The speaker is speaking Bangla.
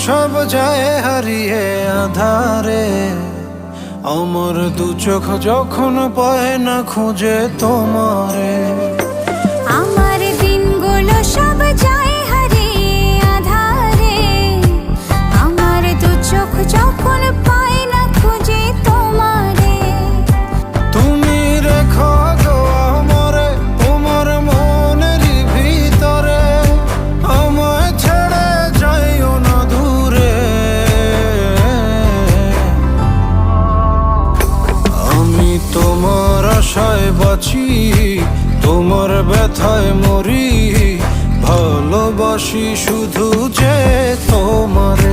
সব যায় হারিয়ে আধারে, আমার দু চোখ যখন পায় না খুঁজে তোমারে। আমার দিনগুলো সব যায় হারিয়ে আঁধারে, আমার দু চোখ যখন পায় না খুঁজে তোমারে। তুমি রেখো গো আমারে তোমার মনের ভিতরে, আমায় ছেড়ে যাইও না দূরে। আমি তোমার আশায় বাঁচি, তোমার ব্যথায় মরি, ভালোবাসি শুধু যে তোমারে।